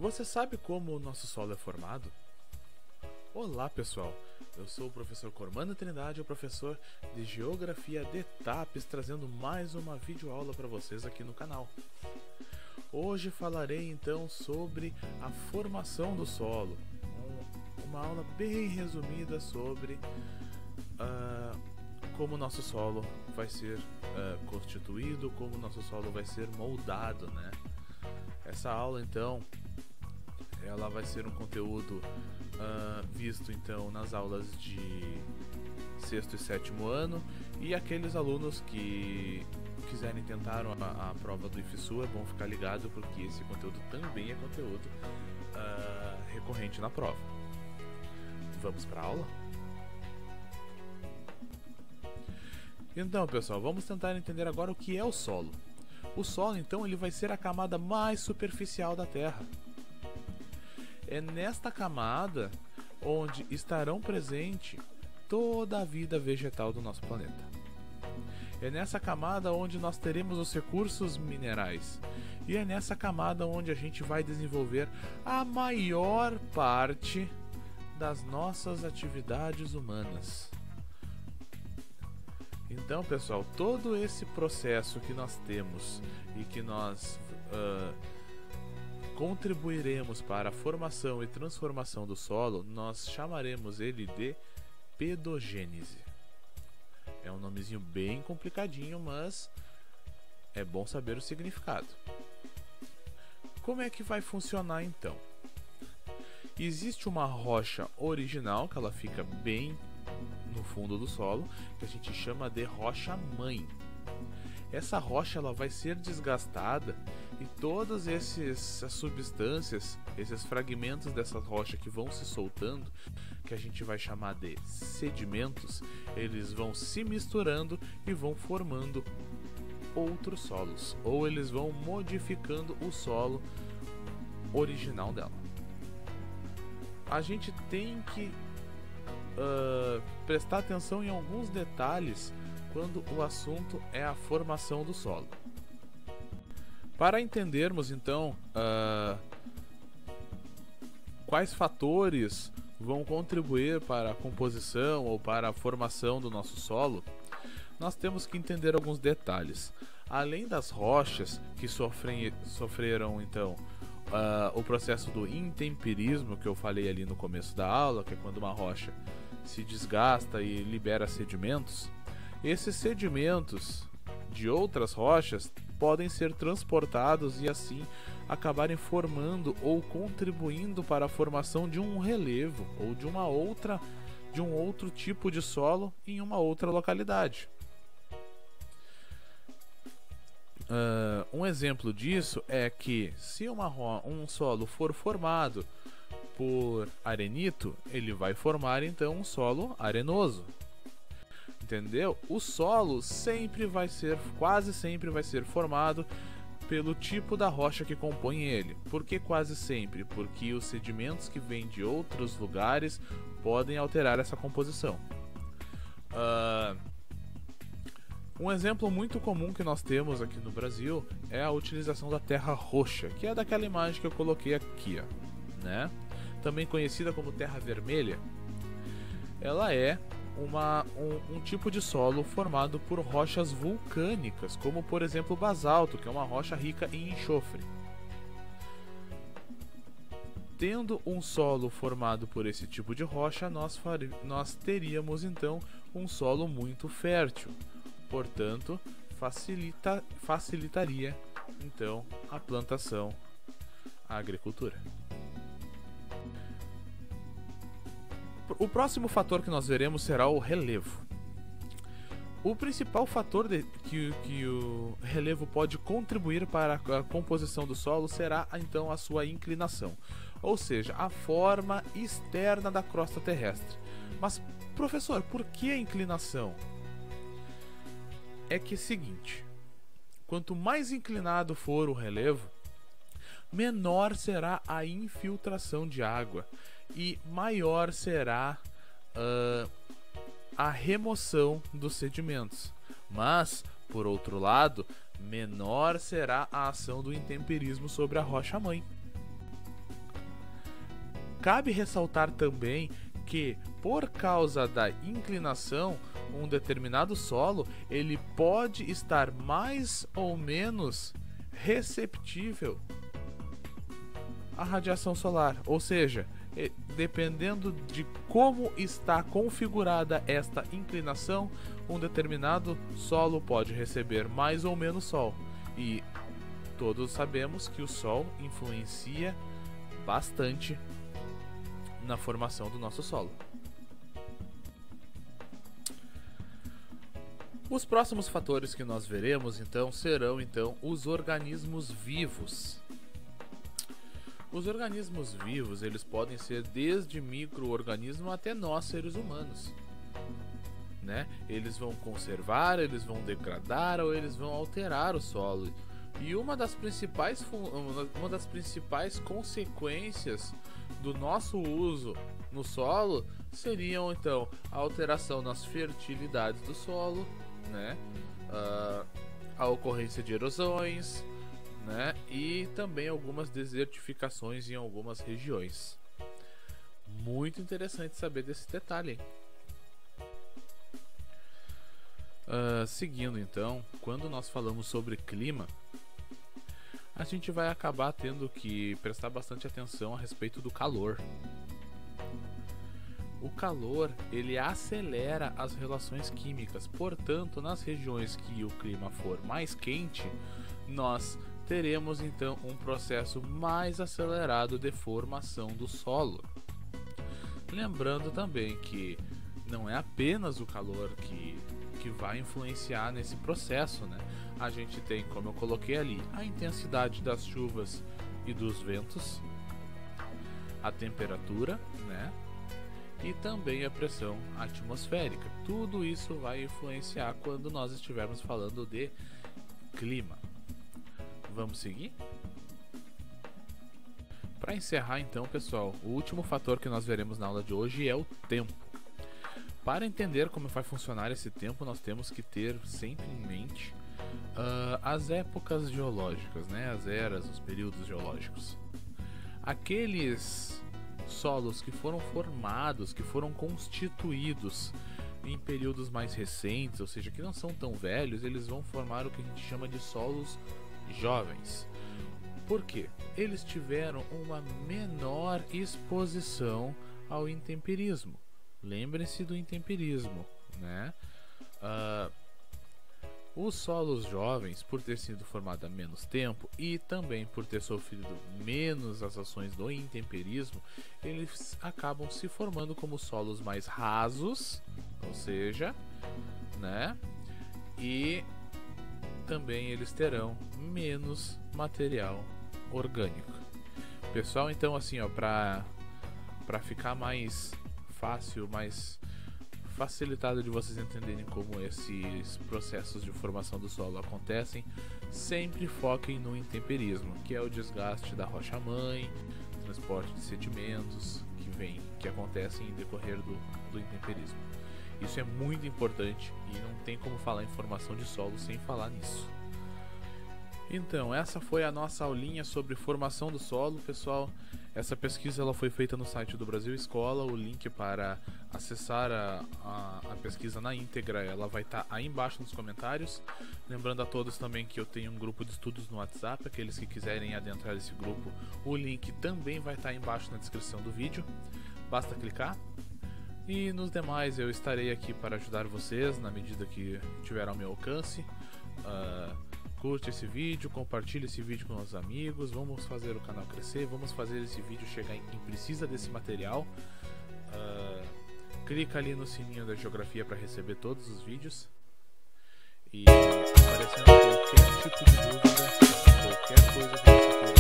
Você sabe como o nosso solo é formado? Olá pessoal, eu sou o professor Cormano Trindade, o professor de Geografia de TAPES, trazendo mais uma videoaula para vocês aqui no canal. Hoje falarei então sobre a formação do solo, uma aula bem resumida sobre como o nosso solo vai ser constituído, como o nosso solo vai ser moldado, né? Essa aula então ela vai ser um conteúdo visto então nas aulas de sexto e sétimo ano, e aqueles alunos que quiserem tentar a prova do IFSU é bom ficar ligado, porque esse conteúdo também é conteúdo recorrente na prova. Vamos para a aula? Então pessoal, vamos tentar entender agora o que é o solo. O solo então ele vai ser a camada mais superficial da Terra. É nesta camada onde estarão presente toda a vida vegetal do nosso planeta. É nessa camada onde nós teremos os recursos minerais. E é nessa camada onde a gente vai desenvolver a maior parte das nossas atividades humanas. Então, pessoal, todo esse processo que nós temos e que nós contribuiremos para a formação e transformação do solo, nós chamaremos ele de pedogênese. É um nomezinho bem complicadinho, mas é bom saber o significado. Como é que vai funcionar então? Existe uma rocha original, que ela fica bem no fundo do solo, que a gente chama de rocha-mãe. Essa rocha ela vai ser desgastada e todas essas substâncias, esses fragmentos dessa rocha que vão se soltando, que a gente vai chamar de sedimentos, eles vão se misturando e vão formando outros solos, ou eles vão modificando o solo original dela. A gente tem que prestar atenção em alguns detalhes quando o assunto é a formação do solo. Para entendermos então quais fatores vão contribuir para a composição ou para a formação do nosso solo, nós temos que entender alguns detalhes. Além das rochas que sofreram então o processo do intemperismo que eu falei ali no começo da aula, que é quando uma rocha se desgasta e libera sedimentos, esses sedimentos de outras rochas podem ser transportados e assim acabarem formando ou contribuindo para a formação de um relevo ou de um outro tipo de solo em uma outra localidade. Um exemplo disso é que se um solo for formado por arenito, ele vai formar então um solo arenoso. Entendeu? O solo quase sempre vai ser formado pelo tipo da rocha que compõe ele. Por que quase sempre? Porque os sedimentos que vêm de outros lugares podem alterar essa composição. Um exemplo muito comum que nós temos aqui no Brasil é a utilização da terra roxa, que é daquela imagem que eu coloquei aqui, ó, né? Também conhecida como terra vermelha. Ela é um tipo de solo formado por rochas vulcânicas, como por exemplo o basalto, que é uma rocha rica em enxofre. Tendo um solo formado por esse tipo de rocha, nós teríamos então um solo muito fértil. Portanto, facilitaria então a plantação, a agricultura. O próximo fator que nós veremos será o relevo. O principal fator que o relevo pode contribuir para a composição do solo será então a sua inclinação, ou seja, a forma externa da crosta terrestre. Mas, professor, por que a inclinação? É que é o seguinte: quanto mais inclinado for o relevo, menor será a infiltração de água e maior será a remoção dos sedimentos. Mas, por outro lado, menor será a ação do intemperismo sobre a rocha-mãe. Cabe ressaltar também que, por causa da inclinação, um determinado solo ele pode estar mais ou menos receptível à radiação solar, ou seja, dependendo de como está configurada esta inclinação, um determinado solo pode receber mais ou menos sol. E todos sabemos que o sol influencia bastante na formação do nosso solo. Os próximos fatores que nós veremos então serão os organismos vivos. Os organismos vivos, eles podem ser desde micro-organismo até nós, seres humanos, né? Eles vão conservar, eles vão degradar ou eles vão alterar o solo. E uma das principais consequências do nosso uso no solo seriam então a alteração nas fertilidades do solo, né? A ocorrência de erosões, né? E também algumas desertificações em algumas regiões. Muito interessante saber desse detalhe, hein? Seguindo então, quando nós falamos sobre clima, a gente vai acabar tendo que prestar bastante atenção a respeito do calor. O calor, ele acelera as relações químicas, portanto, nas regiões que o clima for mais quente, nós teremos então um processo mais acelerado de formação do solo. Lembrando também que não é apenas o calor que vai influenciar nesse processo, né? A gente tem, como eu coloquei ali, a intensidade das chuvas e dos ventos, a temperatura, né? E também a pressão atmosférica. Tudo isso vai influenciar quando nós estivermos falando de clima. Vamos seguir? Para encerrar então, pessoal, o último fator que nós veremos na aula de hoje é o tempo. Para entender como vai funcionar esse tempo, nós temos que ter sempre em mente as épocas geológicas, né? As eras, os períodos geológicos. Aqueles solos que foram formados, que foram constituídos em períodos mais recentes, ou seja, que não são tão velhos, eles vão formar o que a gente chama de solos jovens. Por quê? Eles tiveram uma menor exposição ao intemperismo. Lembrem-se do intemperismo, né? Os solos jovens, por ter sido formados há menos tempo e também por ter sofrido menos as ações do intemperismo, eles acabam se formando como solos mais rasos, ou seja, né? E também eles terão menos material orgânico. Pessoal, então assim, ó, para ficar mais fácil, mais facilitado de vocês entenderem como esses processos de formação do solo acontecem, sempre foquem no intemperismo, que é o desgaste da rocha-mãe, transporte de sedimentos que acontecem em decorrer do intemperismo. Isso é muito importante e não tem como falar em formação de solo sem falar nisso. Então, essa foi a nossa aulinha sobre formação do solo, pessoal. Essa pesquisa ela foi feita no site do Brasil Escola. O link para acessar a pesquisa na íntegra ela vai estar aí embaixo nos comentários. Lembrando a todos também que eu tenho um grupo de estudos no WhatsApp. Aqueles que quiserem adentrar esse grupo, o link também vai estar aí embaixo na descrição do vídeo. Basta clicar. E nos demais eu estarei aqui para ajudar vocês na medida que tiver ao meu alcance. Curte esse vídeo, compartilhe esse vídeo com os amigos, vamos fazer o canal crescer, vamos fazer esse vídeo chegar em quem precisa desse material. Clica ali no sininho da geografia para receber todos os vídeos. E aparecendo qualquer tipo de dúvida, qualquer coisa que você queira